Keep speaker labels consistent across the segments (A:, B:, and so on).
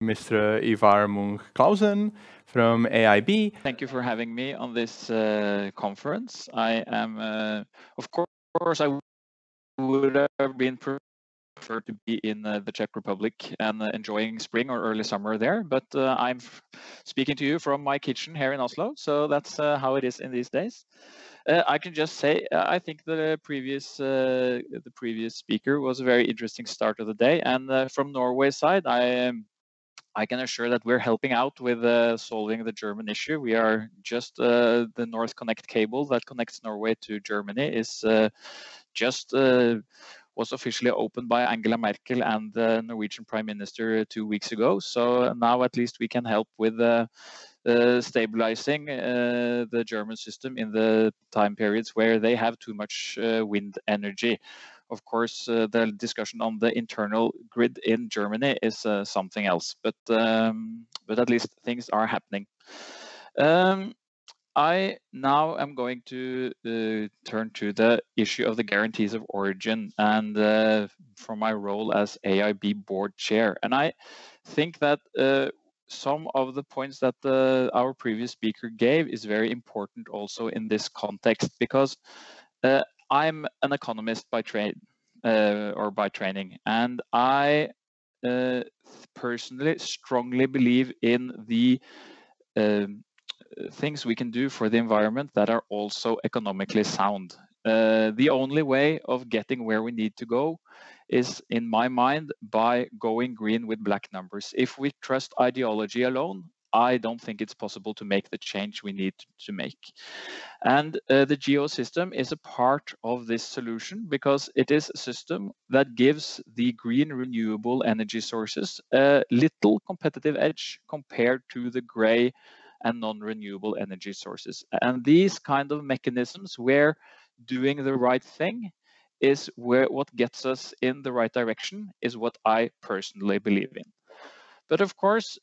A: Mr. Ivar Munch Clausen from AIB.
B: Thank you for having me on this conference. I am, of course, I would have been preferred to be in the Czech Republic and enjoying spring or early summer there, but I'm speaking to you from my kitchen here in Oslo, so that's how it is in these days. I can just say I think the previous speaker was a very interesting start of the day, and from Norway's side, I can assure that we're helping out with solving the German issue. We are just the North Connect cable that connects Norway to Germany is was officially opened by Angela Merkel and the Norwegian Prime Minister 2 weeks ago. So now at least we can help with stabilizing the German system in the time periods where they have too much wind energy. Of course, the discussion on the internal grid in Germany is something else, but at least things are happening. I now am going to turn to the issue of the guarantees of origin and from my role as AIB board chair. And I think that some of the points that our previous speaker gave is very important also in this context, because I'm an economist by trade or by training, and I personally strongly believe in the things we can do for the environment that are also economically sound. The only way of getting where we need to go is, in my mind, by going green with black numbers. If we trust ideology alone, I don't think it's possible to make the change we need to make. And the Geos system is a part of this solution because it is a system that gives the green renewable energy sources a little competitive edge compared to the gray and non-renewable energy sources. And these kind of mechanisms where doing the right thing is what gets us in the right direction is what I personally believe in. But of course,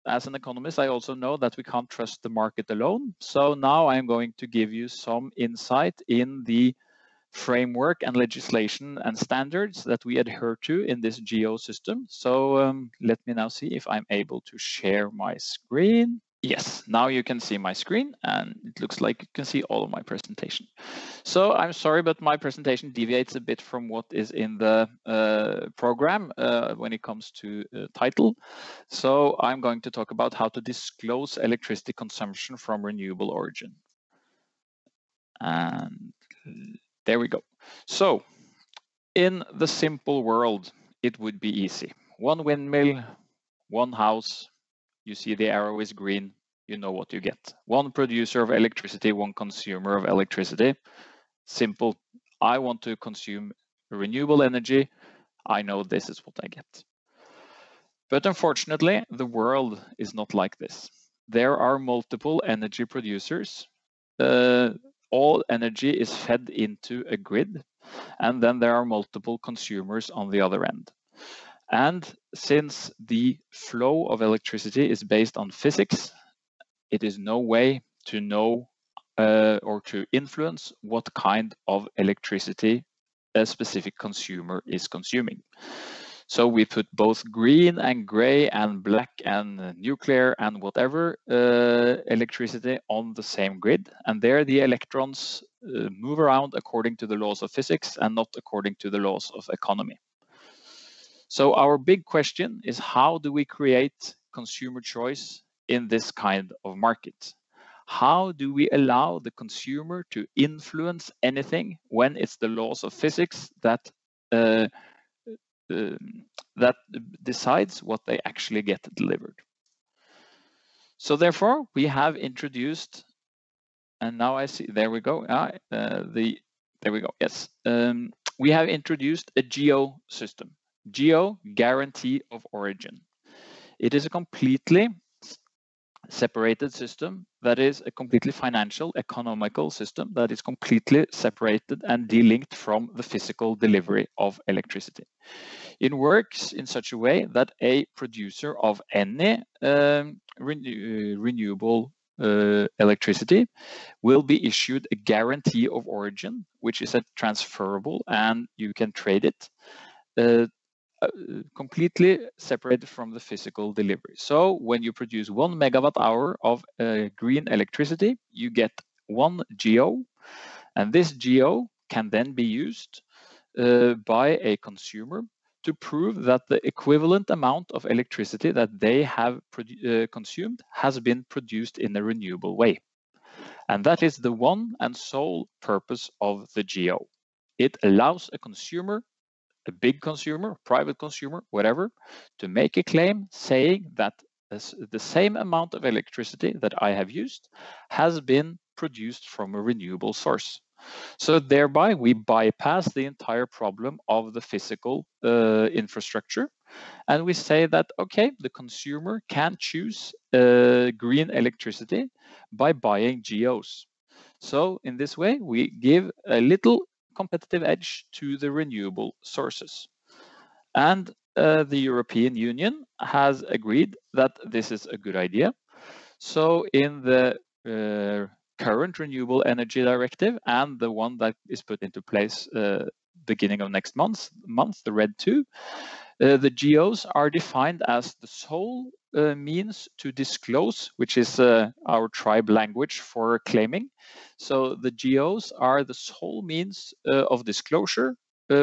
B: as an economist, I also know that we can't trust the market alone. So now I'm going to give you some insight in the framework and legislation and standards that we adhere to in this Geo system. So let me now see if I'm able to share my screen. Yes, now you can see my screen and it looks like you can see all of my presentation. So I'm sorry, but my presentation deviates a bit from what is in the program when it comes to title. So I'm going to talk about how to disclose electricity consumption from renewable origin. And there we go. So in the simple world, it would be easy. One windmill, one house. You see the arrow is green, you know what you get. One producer of electricity, one consumer of electricity. Simple. I want to consume renewable energy. I know this is what I get. But unfortunately, the world is not like this. There are multiple energy producers. All energy is fed into a grid, and then there are multiple consumers on the other end. And since the flow of electricity is based on physics, it is no way to know or to influence what kind of electricity a specific consumer is consuming. So we put both green and gray and black and nuclear and whatever electricity on the same grid. And there the electrons move around according to the laws of physics and not according to the laws of economy. So our big question is, how do we create consumer choice in this kind of market? How do we allow the consumer to influence anything when it's the laws of physics that decides what they actually get delivered? So therefore, we have introduced, and now I see, there we go. There we go, yes. We have introduced a Geo system. Geo, guarantee of origin. It is a completely separated system that is a completely financial, economical system that is completely separated and delinked from the physical delivery of electricity. It works in such a way that a producer of any renewable electricity will be issued a guarantee of origin, which is a transferable and you can trade it completely separated from the physical delivery. So when you produce 1 megawatt hour of green electricity, you get 1 geo, and this geo can then be used by a consumer to prove that the equivalent amount of electricity that they have consumed has been produced in a renewable way. And that is the one and sole purpose of the geo. It allows a consumer, a big consumer, private consumer, whatever, to make a claim saying that the same amount of electricity that I have used has been produced from a renewable source. So thereby we bypass the entire problem of the physical infrastructure, and we say that, okay, the consumer can choose green electricity by buying geos. So in this way, we give a little competitive edge to the renewable sources. And the European Union has agreed that this is a good idea. So in the current Renewable Energy Directive and the one that is put into place beginning of next month, the RED II, the geos are defined as the sole means to disclose, which is our tribe language for claiming. So the geos are the sole means of disclosure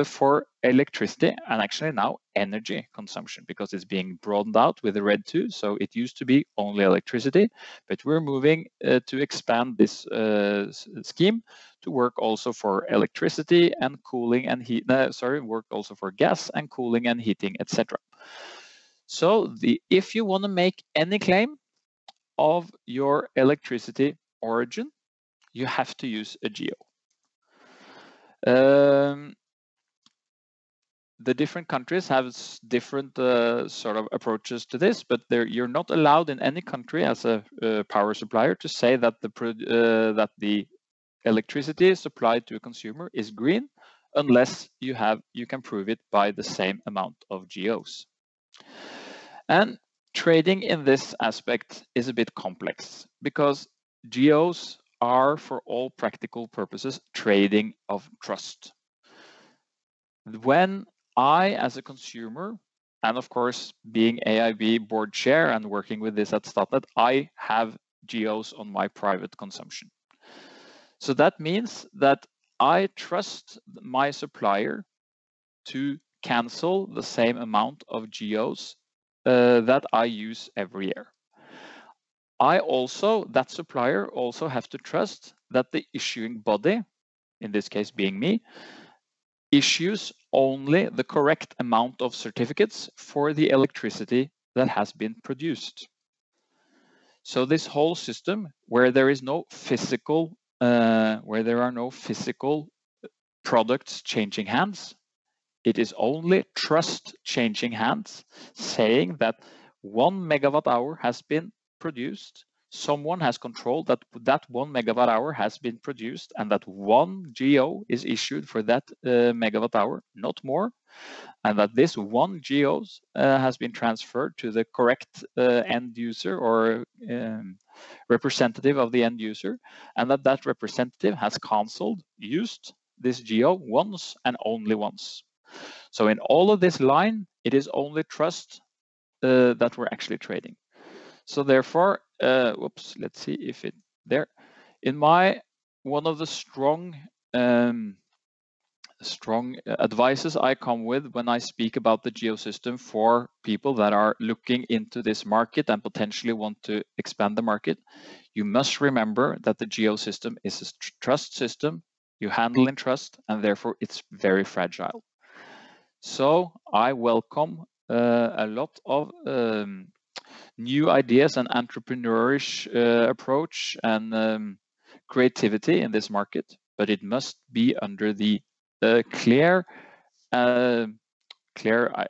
B: for electricity and actually now energy consumption, because it's being broadened out with the RED II. So it used to be only electricity, but we're moving to expand this scheme to work also for electricity and cooling and heat. Work also for gas and cooling and heating, etc. So if you want to make any claim of your electricity origin, you have to use a geo. The different countries have different sort of approaches to this, but you're not allowed in any country as a power supplier to say that the electricity supplied to a consumer is green unless you can prove it by the same amount of geos. And trading in this aspect is a bit complex because geos are, for all practical purposes, trading of trust. When I, as a consumer, and of course, being AIB board chair and working with this at Statnett, I have geos on my private consumption. So that means that I trust my supplier to cancel the same amount of geos that I use every year. That supplier also have to trust that the issuing body, in this case being me, issues only the correct amount of certificates for the electricity that has been produced. So this whole system, where there are no physical products changing hands, it is only trust changing hands, saying that 1 megawatt hour has been produced. Someone has controlled that 1 megawatt hour has been produced and that 1 geo is issued for that megawatt hour, not more, and that this 1 geos has been transferred to the correct end user or representative of the end user, and that representative has used this geo once and only once. So in all of this line, it is only trust that we're actually trading. So therefore, let's see if it there. In one of the strong advices I come with when I speak about the geosystem for people that are looking into this market and potentially want to expand the market, you must remember that the geosystem is a trust system. You handle in trust, and therefore it's very fragile. So I welcome a lot of new ideas and entrepreneurish approach and creativity in this market, but it must be under the clear, I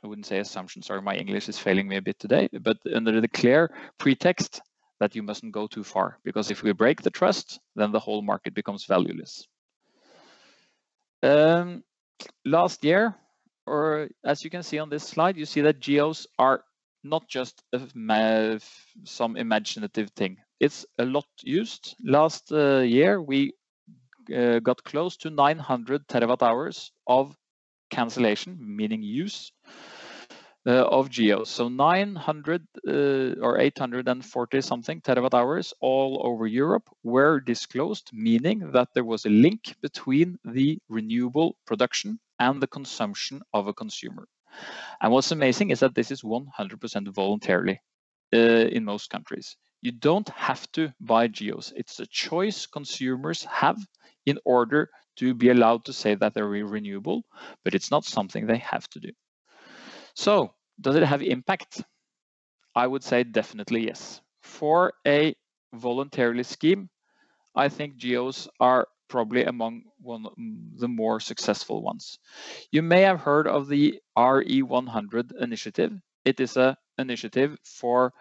B: wouldn't say assumption, sorry, my English is failing me a bit today, but under the clear pretext that you mustn't go too far, because if we break the trust, then the whole market becomes valueless. Last year, or as you can see on this slide, you see that geos are not just some imaginative thing. It's a lot used. Last year, we got close to 900 terawatt hours of cancellation, meaning use. of Geos. So 900 or 840 something terawatt hours all over Europe were disclosed, meaning that there was a link between the renewable production and the consumption of a consumer. And what's amazing is that this is 100% voluntarily in most countries. You don't have to buy Geos. It's a choice consumers have in order to be allowed to say that they're renewable, but it's not something they have to do. So, does it have impact? I would say definitely yes. For a voluntarily scheme, I think Geos are probably among one of the more successful ones. You may have heard of the RE100 initiative. It is an initiative for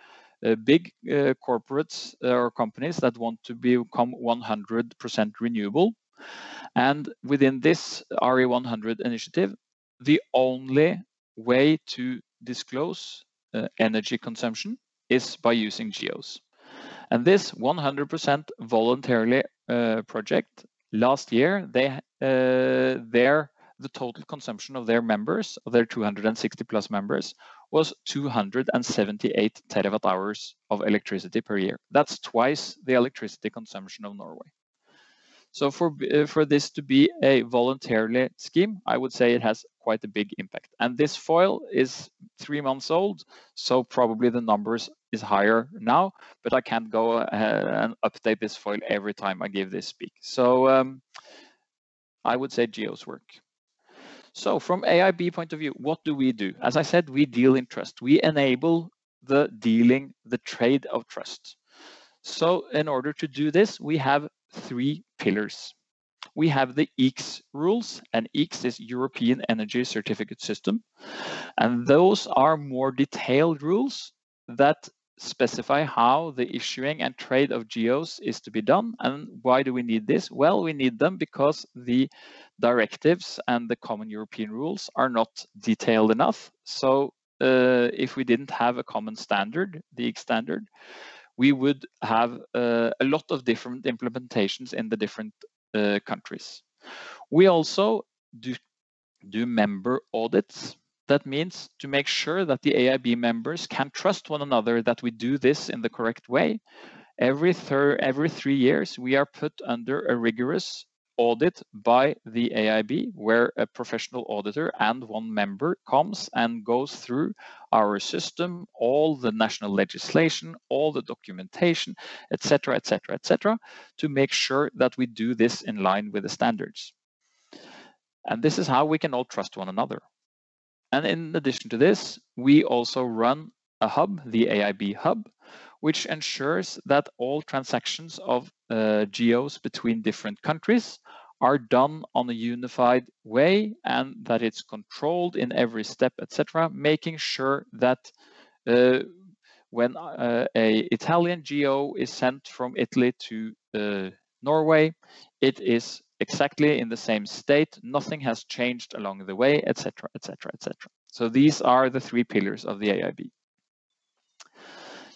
B: big corporates or companies that want to become 100% renewable. And within this RE100 initiative, the only way to disclose energy consumption is by using Geos. And this 100% voluntarily project, last year, the total consumption of their members, of their 260 plus members, was 278 terawatt hours of electricity per year. That's twice the electricity consumption of Norway. So for this to be a voluntarily scheme, I would say it has quite a big impact. And this foil is 3 months old, so probably the numbers is higher now, but I can't go ahead and update this foil every time I give this speak. So I would say Geos work. So from AIB point of view, what do we do? As I said, we deal in trust. We enable the trade of trust. So in order to do this, we have 3 pillars. We have the EECS rules, and EECS is European Energy Certificate System. And those are more detailed rules that specify how the issuing and trade of Geos is to be done. And why do we need this? Well, we need them because the directives and the common European rules are not detailed enough. So if we didn't have a common standard, the EECS standard, we would have a lot of different implementations in the different countries. We also do member audits. That means to make sure that the AIB members can trust one another that we do this in the correct way. Every 3 years, we are put under a rigorous audit by the AIB, where a professional auditor and one member comes and goes through our system, all the national legislation, all the documentation, etc., etc., etc., to make sure that we do this in line with the standards. And this is how we can all trust one another. And in addition to this, we also run a hub, the AIB hub, which ensures that all transactions of Geos between different countries are done on a unified way and that it's controlled in every step, etc., making sure that when a Italian Geo is sent from Italy to Norway, it is exactly in the same state, nothing has changed along the way, etc., etc., etc. So these are the 3 pillars of the AIB.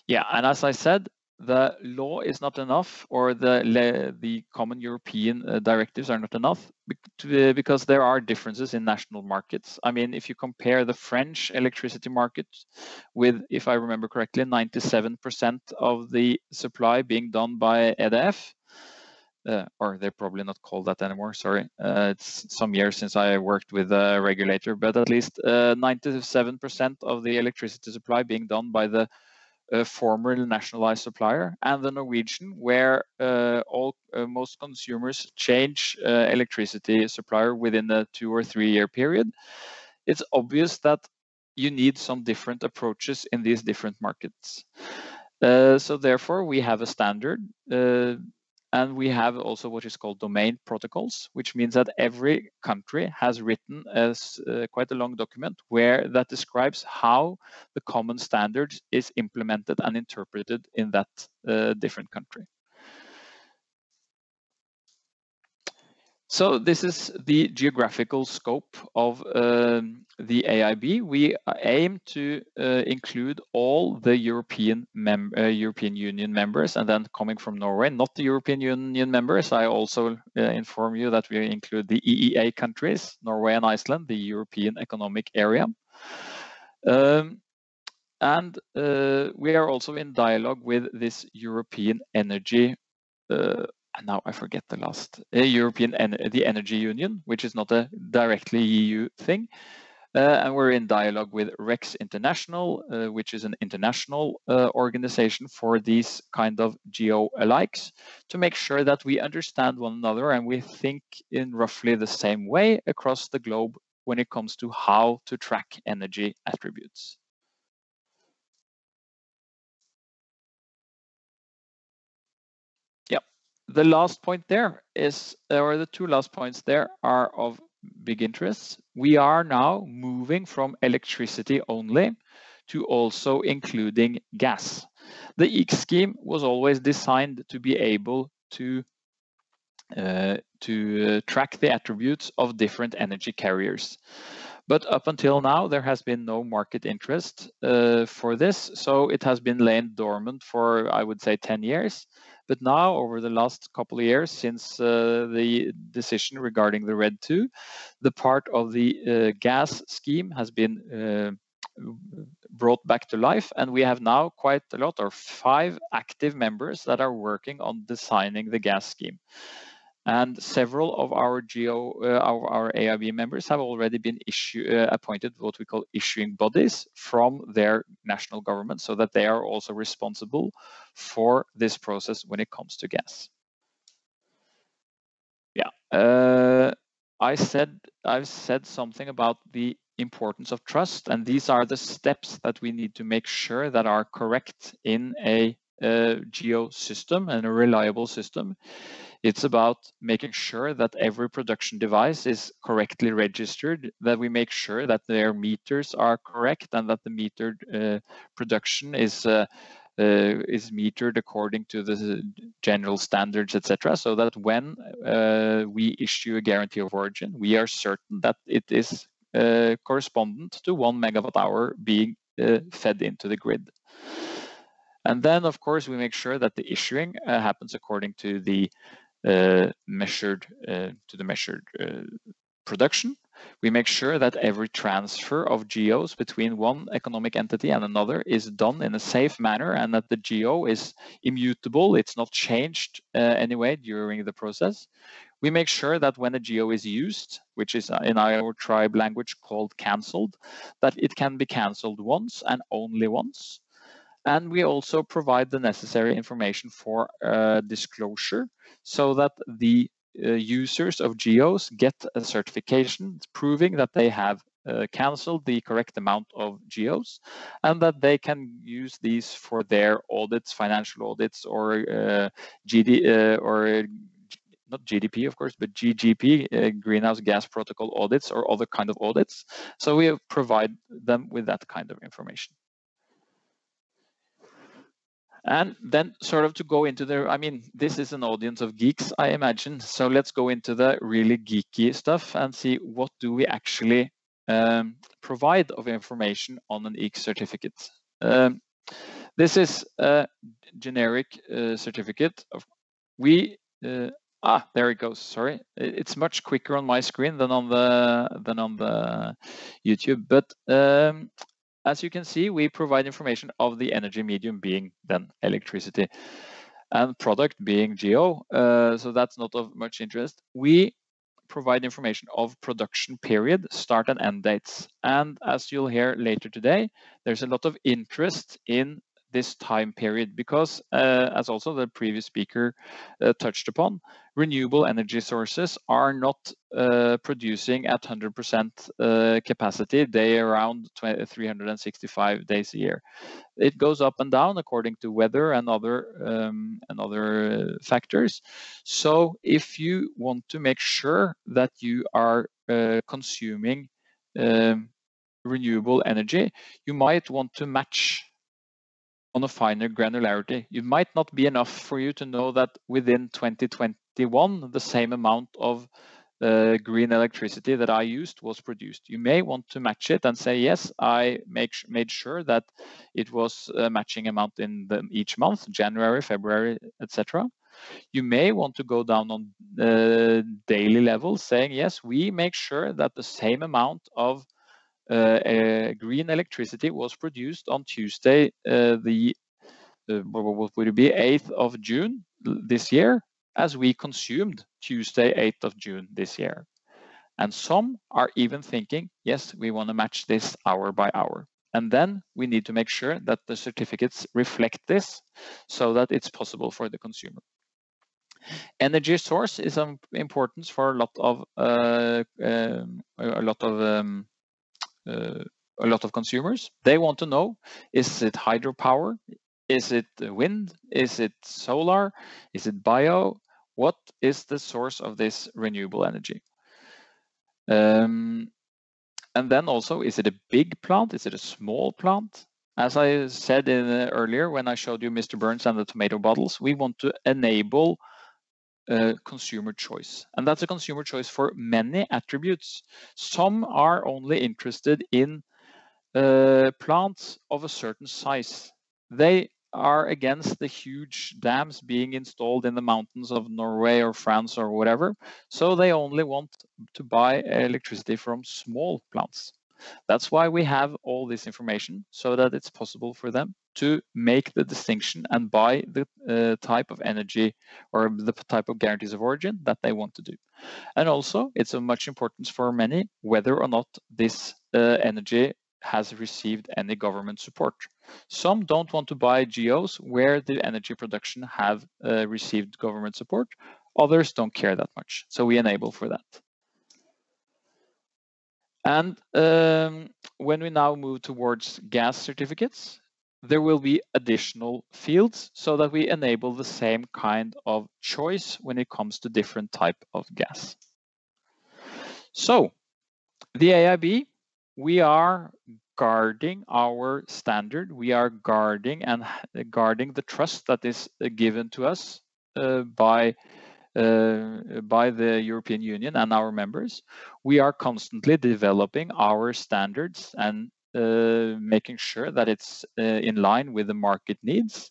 B: Yeah, and as I said, the law is not enough, or the common European directives are not enough, because there are differences in national markets. I mean, if you compare the French electricity market with, if I remember correctly, 97% of the supply being done by EDF, or they're probably not called that anymore, sorry. It's some years since I worked with a regulator, but at least 97% of the electricity supply being done by the former nationalized supplier, and the Norwegian, where most consumers change electricity supplier within a 2 or 3 year period. It's obvious that you need some different approaches in these different markets. So therefore, we have a standard, and we have also what is called domain protocols, which means that every country has written quite a long document that describes how the common standard is implemented and interpreted in that different country. So this is the geographical scope of the AIB. We aim to include all the European Union members, and then coming from Norway, not the European Union members. I also inform you that we include the EEA countries, Norway and Iceland, the European Economic Area. And we are also in dialogue with this European energy, and now I forget the last, the Energy Union, which is not a directly EU thing. And we're in dialogue with REX International, which is an international organization for these kind of geo-alikes, to make sure that we understand one another and we think in roughly the same way across the globe when it comes to how to track energy attributes. Yeah, the last point there is, or the two last points there are of big interest. We are now moving from electricity only to also including gas. The EEC scheme was always designed to be able to track the attributes of different energy carriers. But up until now, there has been no market interest for this, so it has been laying dormant for, I would say, 10 years. But now, over the last couple of years, since the decision regarding the RED II, the part of the gas scheme has been brought back to life, and we have now quite a lot, or 5 active members that are working on designing the gas scheme. And several of our our AIB members have already been appointed what we call issuing bodies from their national government, so that they are also responsible for this process when it comes to gas. Yeah, I've said something about the importance of trust, and these are the steps that we need to make sure that are correct in a geo system and a reliable system. It's about making sure that every production device is correctly registered, that we make sure that their meters are correct, and that the metered production is metered according to the general standards, etc. So that when we issue a guarantee of origin, we are certain that it is correspondent to 1 megawatt hour being fed into the grid. And then, of course, we make sure that the issuing happens according to the measured production. We make sure that every transfer of geos between one economic entity and another is done in a safe manner, and that the geo is immutable, it's not changed anyway during the process. We make sure that when a geo is used, which is in our tribe language called cancelled, that it can be cancelled once and only once. And we also provide the necessary information for disclosure, so that the users of Geos get a certification proving that they have cancelled the correct amount of Geos, and that they can use these for their audits, financial audits, or not GDP, of course, but GGP, Greenhouse Gas Protocol audits, or other kind of audits. So we provide them with that kind of information. And then sort of to go into the, I mean, this is an audience of geeks, I imagine. So let's go into the really geeky stuff and see what do we actually provide of information on an EEC certificate. This is a generic certificate. There it goes. Sorry, it's much quicker on my screen than on the YouTube. But as you can see, we provide information of the energy medium being then electricity, and product being geo. So that's not of much interest. We provide information of production period, start and end dates. And as you'll hear later today, there's a lot of interest in this time period because, as also the previous speaker touched upon, renewable energy sources are not producing at 100% capacity day around 365 days a year. It goes up and down according to weather and other factors. So if you want to make sure that you are consuming renewable energy, you might want to match on a finer granularity. It might not be enough for you to know that within 2021, the same amount of green electricity that I used was produced. You may want to match it and say, yes, I made sure that it was a matching amount in each month, January, February, etc. You may want to go down on daily level, saying, yes, we make sure that the same amount of green electricity was produced on Tuesday, what would it be, 8th of June this year, as we consumed Tuesday, 8th of June this year. And some are even thinking, yes, we want to match this hour by hour. And then we need to make sure that the certificates reflect this so that it's possible for the consumer. Energy source is of importance for a lot of consumers. They want to know: is it hydropower? Is it wind? Is it solar? Is it bio? What is the source of this renewable energy? And then also, is it a big plant? Is it a small plant? As I said earlier, when I showed you Mr. Burns and the tomato bottles, we want to enable consumer choice. And that's a consumer choice for many attributes. Some are only interested in plants of a certain size. They are against the huge dams being installed in the mountains of Norway or France or whatever. So they only want to buy electricity from small plants. That's why we have all this information, so that it's possible for them to make the distinction and buy the type of energy or the type of guarantees of origin that they want to do. And also, it's of much importance for many whether or not this energy has received any government support. Some don't want to buy Geos where the energy production have received government support. Others don't care that much. So we enable for that. And when we now move towards gas certificates, there will be additional fields so that we enable the same kind of choice when it comes to different type of gas. So the AIB, we are guarding our standard. We are guarding the trust that is given to us by the European Union and our members. We are constantly developing our standards and making sure that it's in line with the market needs.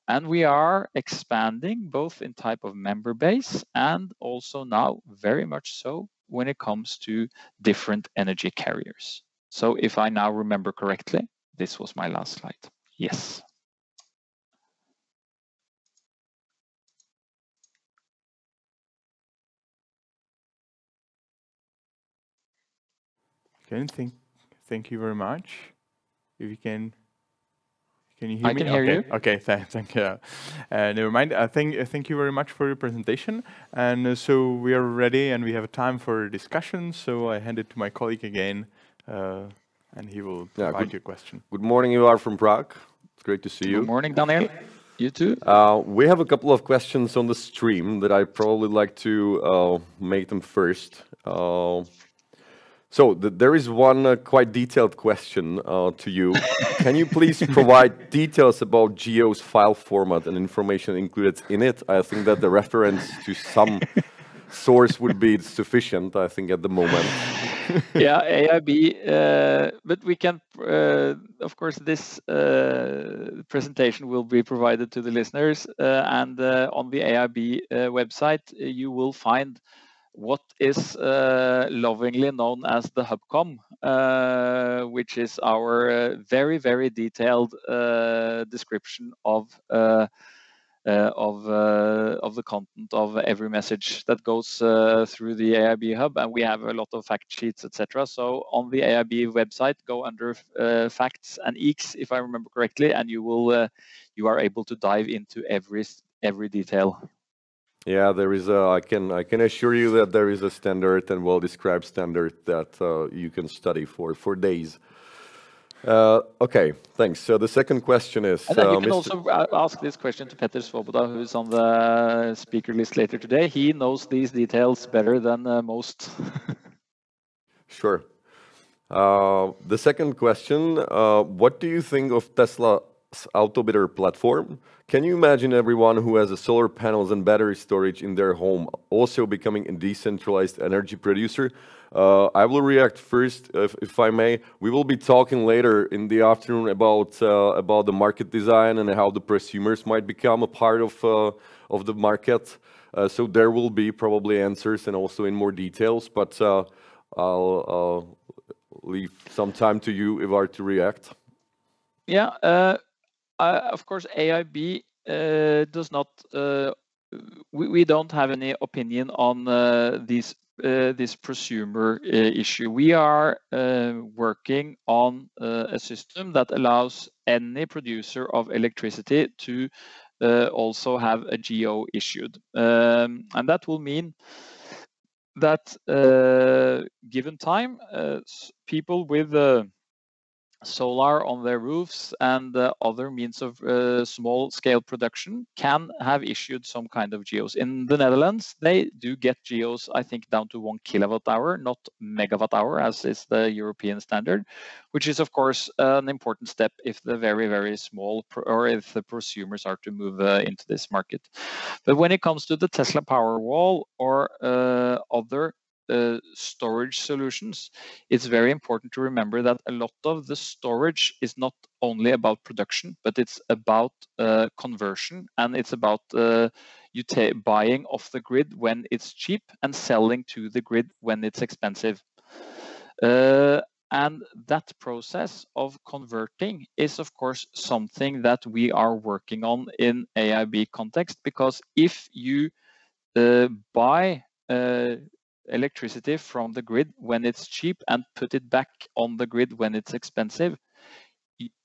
B: And we are expanding both in type of member base and also now very much so when it comes to different energy carriers. So if I now remember correctly, this was my last slide. Yes.
A: Okay, thank you very much. If you can you hear me?
B: I can hear you.
A: Okay, thank you. Never mind. Thank you very much for your presentation. And so we are ready and we have time for discussion. So I hand it to my colleague again, and he will provide your question.
C: Good morning, Ivar from Prague. It's great to see you.
B: Good morning, Daniel. You too.
C: We have a couple of questions on the stream that I probably like to make them first. So there is one quite detailed question to you. Can you please provide details about Geo's file format and information included in it? I think that the reference to some source would be sufficient, I think, at the moment.
B: Yeah, AIB, but we can, of course, this presentation will be provided to the listeners, and on the AIB website, you will find what is lovingly known as the HubCom, which is our very, very detailed description of the content of every message that goes through the AIB hub, and we have a lot of fact sheets, etc. So on the AIB website, go under facts and eeks, if I remember correctly, and you are able to dive into every detail.
C: Yeah, there is I can assure you that there is a standard and well-described standard that you can study for days. Okay, thanks. So the second question is...
B: And then you can also ask this question to Petter Svoboda, who's on the speaker list later today. He knows these details better than most.
C: Sure. The second question, what do you think of Tesla's Autobiter platform? Can you imagine everyone who has solar panels and battery storage in their home also becoming a decentralized energy producer? I will react first, if I may. We will be talking later in the afternoon about the market design and how the prosumers might become a part of the market. So there will be probably answers and also in more details. But leave some time to you, Ivar, to react.
B: Yeah, of course, AIB does not. We don't have any opinion on this prosumer issue. We are working on a system that allows any producer of electricity to also have a geo issued, and that will mean that given time, people with solar on their roofs and other means of small scale production can have issued some kind of geos. In the Netherlands, they do get geos, I think, down to 1 kilowatt hour, not megawatt hour, as is the European standard, which is, of course, an important step if the very, very small or if the prosumers are to move into this market. But when it comes to the Tesla Powerwall or other storage solutions, it's very important to remember that a lot of the storage is not only about production, but it's about conversion, and it's about buying off the grid when it's cheap and selling to the grid when it's expensive. And that process of converting is, of course, something that we are working on in AIB context, because if you buy electricity from the grid when it's cheap and put it back on the grid when it's expensive,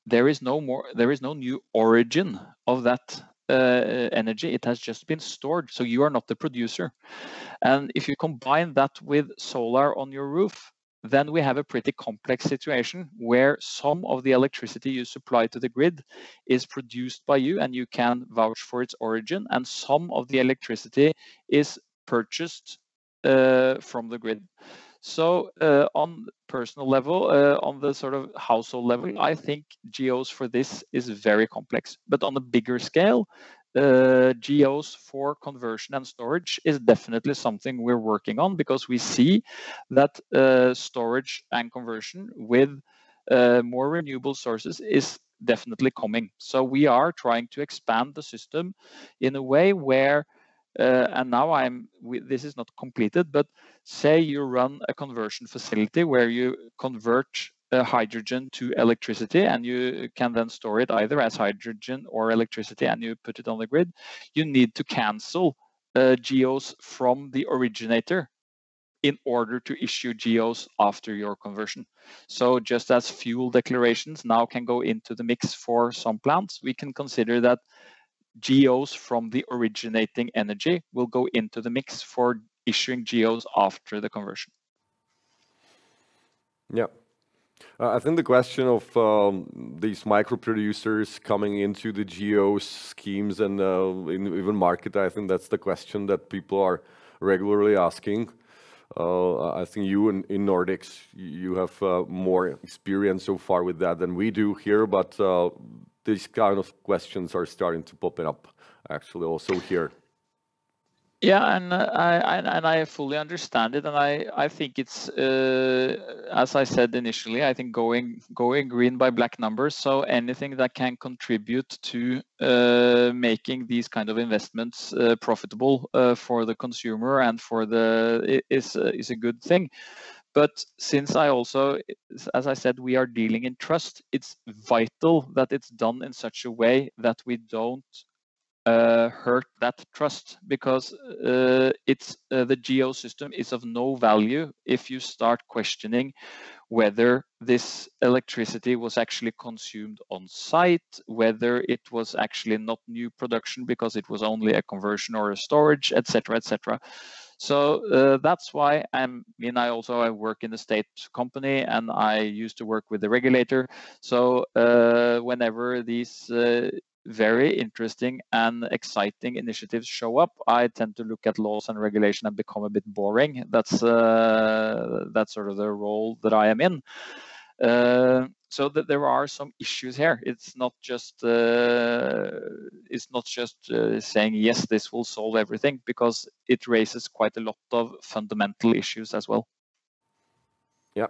B: there is no new origin of that energy. It has just been stored, so you are not the producer. And if you combine that with solar on your roof, then we have a pretty complex situation where some of the electricity you supply to the grid is produced by you and you can vouch for its origin, and some of the electricity is purchased from the grid. So on personal level, on the sort of household level, I think geos for this is very complex. But on a bigger scale, geos for conversion and storage is definitely something we're working on, because we see that storage and conversion with more renewable sources is definitely coming. So we are trying to expand the system in a way where and now this is not completed, but say you run a conversion facility where you convert hydrogen to electricity, and you can then store it either as hydrogen or electricity, and you put it on the grid. You need to cancel geos from the originator in order to issue geos after your conversion. So just as fuel declarations now can go into the mix for some plants, we can consider that geos from the originating energy will go into the mix for issuing geos after the conversion.
C: Yeah. I think the question of these micro producers coming into the Geos schemes and even market, I think that's the question that people are regularly asking. I think you in Nordics, you have more experience so far with that than we do here, but these kind of questions are starting to pop up actually also here.
B: Yeah, and I fully understand it, and I think it's as I said initially, I think going green by black numbers. So anything that can contribute to making these kind of investments profitable for the consumer and for is a good thing. But since as I said, we are dealing in trust, it's vital that it's done in such a way that we don't hurt that trust, because the geo system is of no value if you start questioning whether this electricity was actually consumed on site, whether it was actually not new production because it was only a conversion or a storage, etc., etc. So that's why I work in a state company, and I used to work with the regulator. So whenever these very interesting and exciting initiatives show up, I tend to look at laws and regulation and become a bit boring. That's sort of the role that I am in. So that there are some issues here. It's not just saying yes, this will solve everything, because it raises quite a lot of fundamental issues as well.
C: Yeah.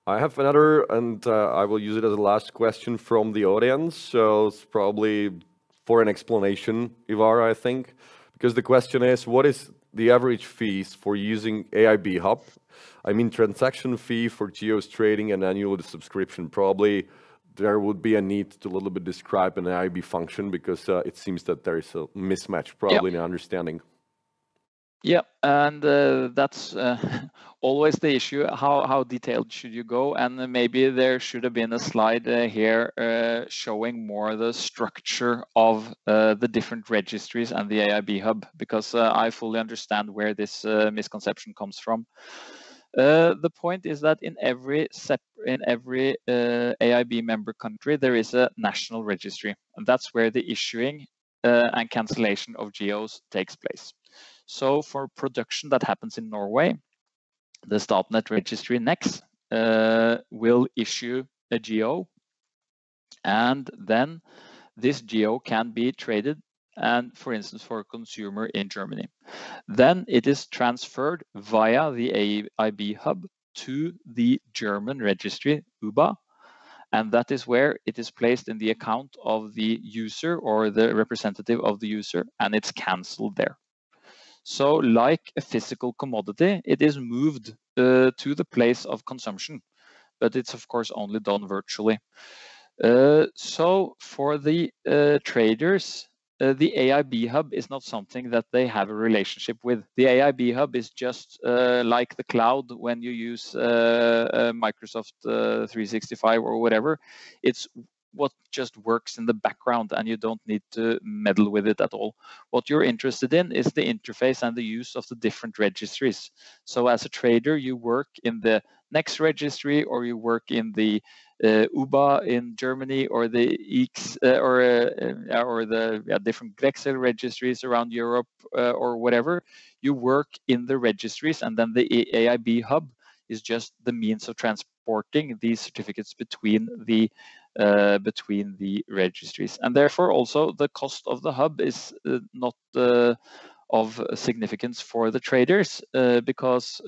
C: I have another, and I will use it as a last question from the audience. So it's probably for an explanation, Ivar, I think, because the question is, what is the average fees for using AIB Hub? I mean, transaction fee for Geos trading and annual subscription. Probably there would be a need to a little bit describe an AIB function, because it seems that there is a mismatch probably in understanding.
B: Yeah, and that's always the issue. How detailed should you go? And maybe there should have been a slide here showing more the structure of the different registries and the AIB hub, because I fully understand where this misconception comes from. The point is that in every AIB member country there is a national registry, and that's where the issuing and cancellation of Geos takes place. So for production that happens in Norway, the Statnett registry next will issue a Geo, and then this Geo can be traded, and for instance for a consumer in Germany. Then it is transferred via the AIB hub to the German registry UBA, and that is where it is placed in the account of the user or the representative of the user, and it's cancelled there. So like a physical commodity, it is moved to the place of consumption, but it's of course only done virtually. So for the traders, the AIB hub is not something that they have a relationship with. The AIB hub is just like the cloud when you use Microsoft 365 or whatever. It's what just works in the background, and you don't need to meddle with it at all. What you're interested in is the interface and the use of the different registries. So as a trader, you work in the next registry, or you work in the UBA in Germany, or the or the different Grexel registries around Europe, or whatever. You work in the registries, and then the AIB hub is just the means of transporting these certificates between the registries, and therefore also the cost of the hub is not of significance for the traders, because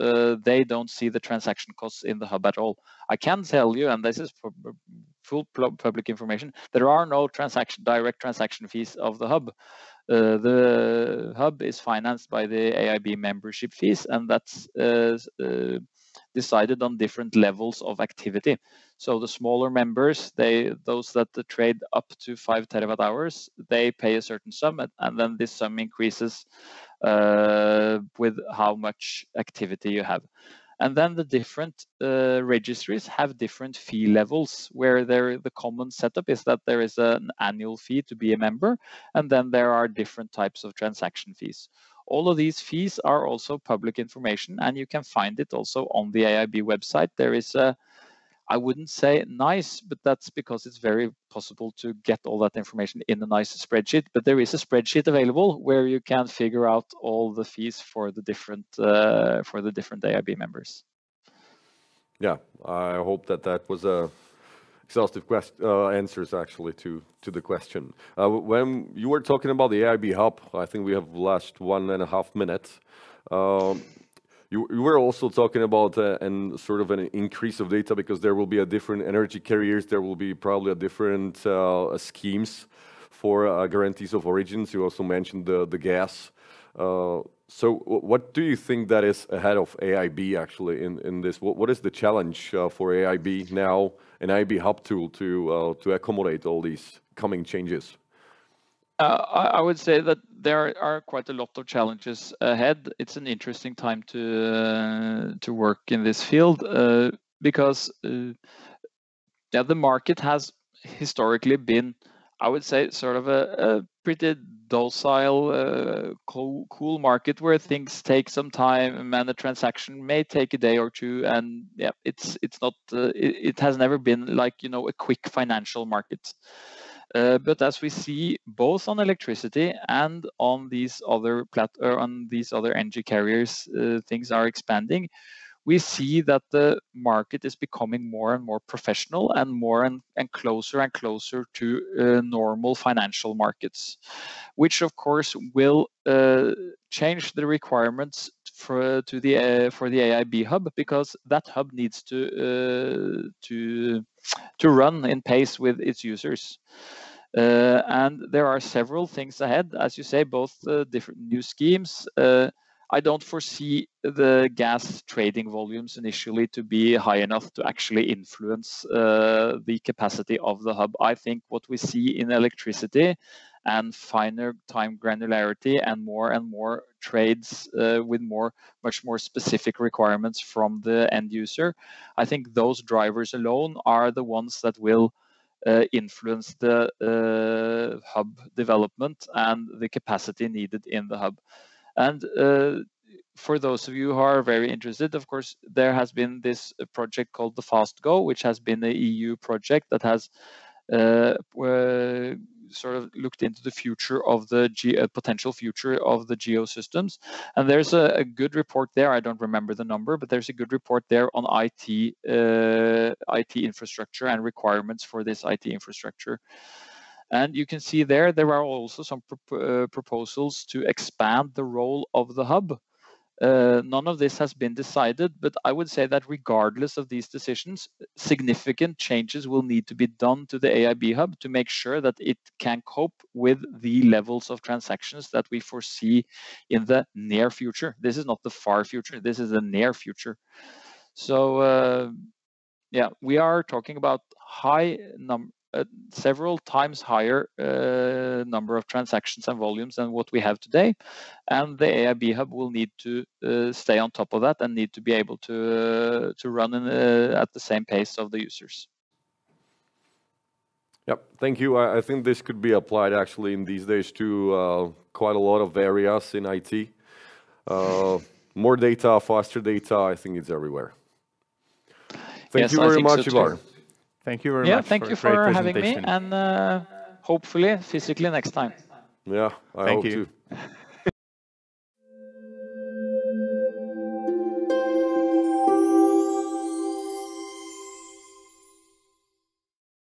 B: they don't see the transaction costs in the hub at all. I can tell you, and this is full public information, there are no direct transaction fees of the hub. The hub is financed by the AIB membership fees, and that's decided on different levels of activity. So the smaller members, those that trade up to 5 terawatt hours, they pay a certain sum, and then this sum increases with how much activity you have. And then the different registries have different fee levels, where the common setup is that there is an annual fee to be a member, and then there are different types of transaction fees. All of these fees are also public information, and you can find it also on the AIB website. There is I wouldn't say nice, but that's because it's very possible to get all that information in a nice spreadsheet. But there is a spreadsheet available where you can figure out all the fees for the different AIB members.
C: Yeah, I hope that was a exhaustive answers actually to the question. When you were talking about the AIB hub, I think we have last 1.5 minutes. You were also talking about sort of an increase of data, because there will be a different energy carriers. There will be probably a different schemes for guarantees of origins. You also mentioned the gas. So what do you think that is ahead of AIB actually in this? What is the challenge for AIB now, an AIB hub tool to accommodate all these coming changes?
B: I would say that there are quite a lot of challenges ahead. It's an interesting time to work in this field, because the market has historically been, I would say, sort of a pretty docile, cool market, where things take some time, and the transaction may take a day or two, and yeah, it's not it has never been like, you know, a quick financial market. But as we see, both on electricity and on these other energy carriers, things are expanding. We see that the market is becoming more and more professional, and more and closer to normal financial markets, which of course will change the requirements for the AIB hub, because that hub needs to run in pace with its users. And there are several things ahead, as you say, both different new schemes. I don't foresee the gas trading volumes initially to be high enough to actually influence the capacity of the hub. I think what we see in electricity and finer time granularity and more trades with much more specific requirements from the end user, I think those drivers alone are the ones that will influence the hub development and the capacity needed in the hub. And for those of you who are very interested, of course, there has been this project called the FastGo, which has been an EU project that has sort of looked into the future of the potential future of the Geos systems. And there's a good report there. I don't remember the number, but there's a good report there on IT infrastructure and requirements for this IT infrastructure. And you can see there are also some proposals to expand the role of the hub. None of this has been decided, but I would say that regardless of these decisions, significant changes will need to be done to the AIB hub to make sure that it can cope with the levels of transactions that we foresee in the near future. This is not the far future, this is the near future. So yeah, we are talking about several times higher number of transactions and volumes than what we have today, and the AIB hub will need to stay on top of that and need to be able to run at the same pace of the users.
C: Yep, thank you. I think this could be applied actually in these days to quite a lot of areas in IT. More data, faster data, I think it's everywhere. Thank you very much, Ivar.
A: Thank you very much.
B: Thank you for having me, and hopefully physically next time.
C: Yeah, I hope too.